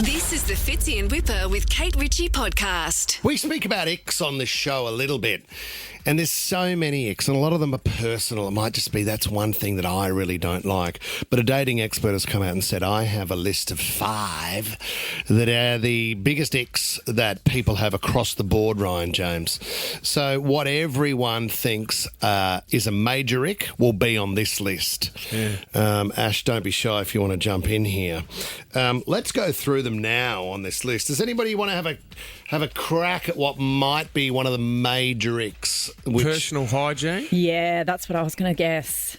This is the Fitzy and Whipper with Kate Ritchie podcast. We speak about icks on this show a little bit, and there's so many icks, and a lot of them are personal. It might just be that's one thing that I really don't like. But a dating expert has come out and said, I have a list of 5 that are the biggest icks that people have across the board, Ryan James. So what everyone thinks is a major ick will be on this list. Yeah. Ash, don't be shy if you want to jump in here. Let's go through them now on this list. Does anybody want to have a crack at what might be one of the major icks? Personal hygiene? Yeah, that's what I was going to guess.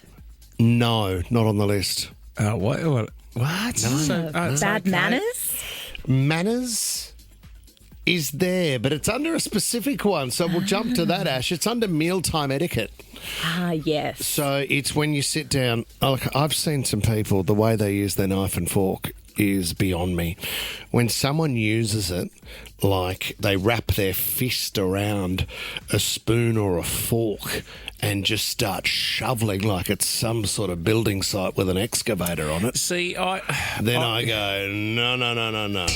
No, not on the list. What? No. Bad manners? Manners is there, but it's under a specific one. So we'll jump to that, Ash. It's under mealtime etiquette. Ah, yes. So it's when you sit down. Look, I've seen some people, the way they use their knife and fork is beyond me. When someone uses it, like they wrap their fist around a spoon or a fork and just start shoveling like it's some sort of building site with an excavator on it. See, I go, no.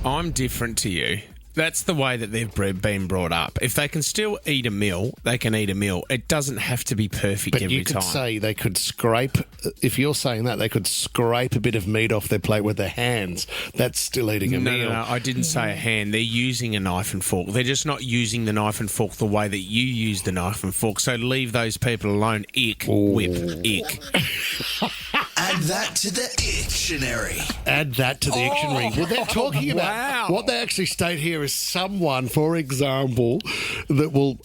I'm different to you. That's the way that they've been brought up. If they can still eat a meal, they can eat a meal. It doesn't have to be perfect every time. But you could say they could scrape, if you're saying that, they could scrape a bit of meat off their plate with their hands. That's still eating a meal. No, I didn't say a hand. They're using a knife and fork. They're just not using the knife and fork the way that you use the knife and fork. So leave those people alone. Ick, whip, ick. Add that to the dictionary. Add that to the dictionary. Well, they're talking about what they actually state here is someone, for example, that will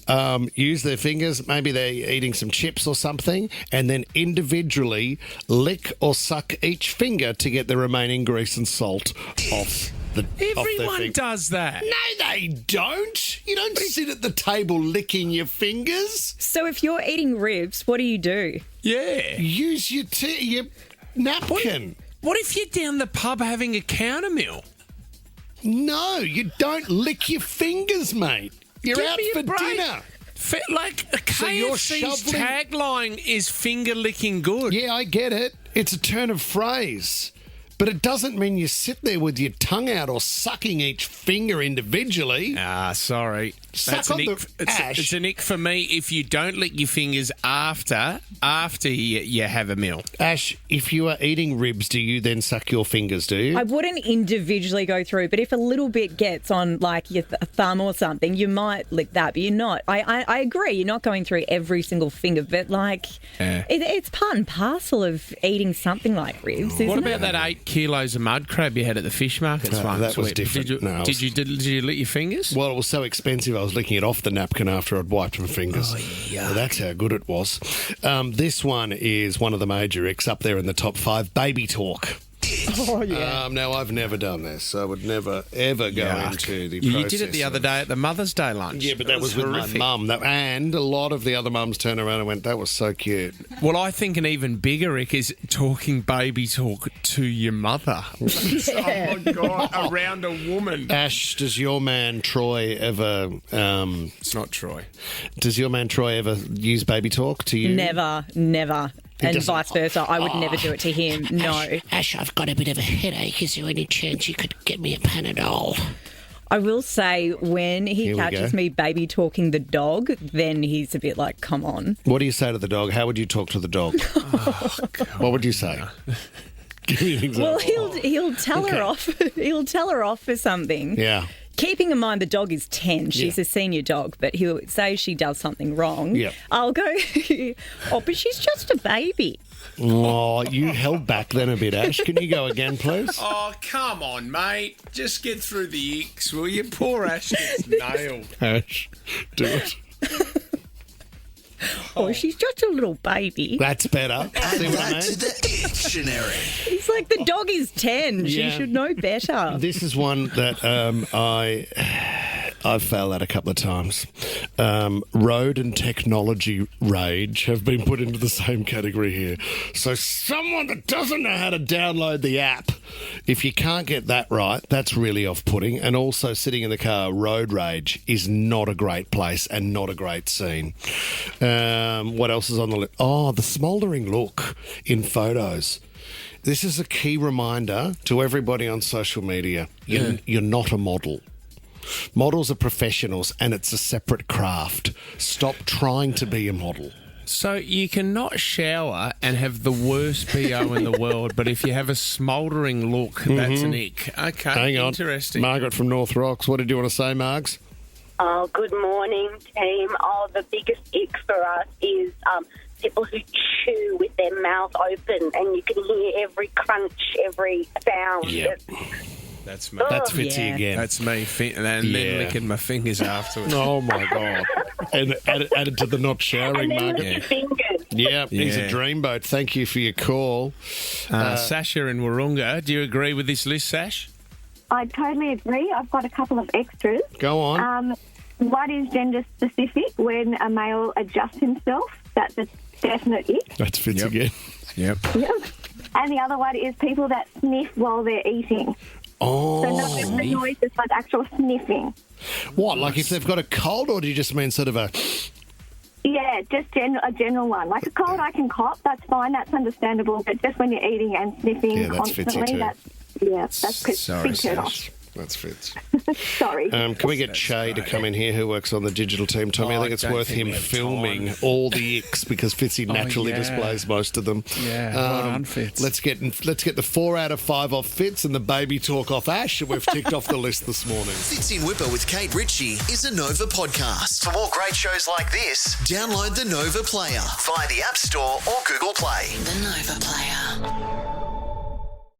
use their fingers, maybe they're eating some chips or something, and then individually lick or suck each finger to get the remaining grease and salt off. Everyone does that. No, they don't. You don't sit at the table licking your fingers. So if you're eating ribs, what do you do? Yeah. Use your napkin. What if you're down the pub having a counter meal? No, you don't lick your fingers, mate. You're out for dinner. Like, KFC's tagline is finger licking good. Yeah, I get it. It's a turn of phrase. But it doesn't mean you sit there with your tongue out or sucking each finger individually. Sorry. Suck on the ash. It's an ick for me if you don't lick your fingers after you have a meal. Ash, if you are eating ribs, do you then suck your fingers, do you? I wouldn't individually go through, but if a little bit gets on like your thumb or something, you might lick that, but you're not. I agree, you're not going through every single finger, but like it's part and parcel of eating something like ribs, isn't it? What about that 8 kilos of mud crab you had at the fish markets once? That was different. Did you lick your fingers? Well, it was so expensive I was licking it off the napkin after I'd wiped my fingers. Well, that's how good it was. This one is one of the major icks up there in the top 5, baby talk. Oh, yeah. Now, I've never done this. I would never, ever go into the process. You did it the other day at the Mother's Day lunch. Yeah, but that was with my mum. And a lot of the other mums turned around and went, that was so cute. Well, I think an even bigger ick is talking baby talk to your mother. Oh, my God, around a woman. Ash, does your man Troy ever... it's not Troy. Does your man Troy ever use baby talk to you? Never. And vice versa. I would never do it to him. No. Ash, I've got a bit of a headache. Is there any chance you could get me a Panadol? I will say when he catches me baby talking the dog, then he's a bit like, come on. What do you say to the dog? How would you talk to the dog? What would you say? Give me an example. Well, he'll tell her off. He'll tell her off for something. Yeah. Keeping in mind the dog is 10. She's a senior dog, but he'll say she does something wrong. Yep. I'll go, but she's just a baby. Oh, you held back then a bit, Ash. Can you go again, please? Oh, come on, mate. Just get through the icks, will you? Poor Ash gets nailed. Ash, do it. Oh, she's just a little baby. That's better. Add See what I that mean? to the dictionary. He's like, the dog is 10. She should know better. This is one that I've failed at a couple of times. Road and technology rage have been put into the same category here. So someone that doesn't know how to download the app, if you can't get that right, that's really off-putting. And also sitting in the car, road rage is not a great place and not a great scene. What else is on the list? Oh, the smouldering look in photos. This is a key reminder to everybody on social media. You're not a model. Models are professionals and it's a separate craft. Stop trying to be a model. So you cannot shower and have the worst BO in the world, but if you have a smouldering look, that's an ick. Okay, Hang on. interesting. Margaret from North Rocks, what did you want to say, Margs? Oh, good morning, team. Oh, the biggest ick for us is people who chew with their mouth open and you can hear every crunch, every sound. Yep. That's me. That's Fitzy Yeah. again. That's me, and then licking my fingers afterwards. Oh, my God. And added to the not showering, And then Margaret. with your fingers. Yeah, he's a Yeah. dreamboat. Thank you for your call. Sasha in Wahroonga, do you agree with this list, Sash? I totally agree. I've got a couple of extras. Go on. One is gender specific. When a male adjusts himself, that's a definite ick. That's Fitz again. Yep. Yep. And the other one is people that sniff while they're eating. Oh, So not just the noises, but actual sniffing. what? Like if they've got a cold, or do you just mean sort of a... Yeah, just a general one. Like a cold I can cop, that's fine, that's understandable. But just when you're eating and sniffing Yeah, that's Fitzy constantly, too. that's Sorry, big turn off. Sash. That's Fitz. Sorry. Can we get Shay to come in here, who works on the digital team, Tommy? I Oh, think it's I don't worth think him we have filming time. all the icks because Fitzy naturally yeah. displays most of them. Yeah, well done, Fitz. Let's get the 4 out of 5 off Fitz and the baby talk off Ash, and we've ticked off the list this morning. Fitz in Whipper with Kate Ritchie is a Nova podcast. For more great shows like this, download the Nova Player via the App Store or Google Play. The Nova Player.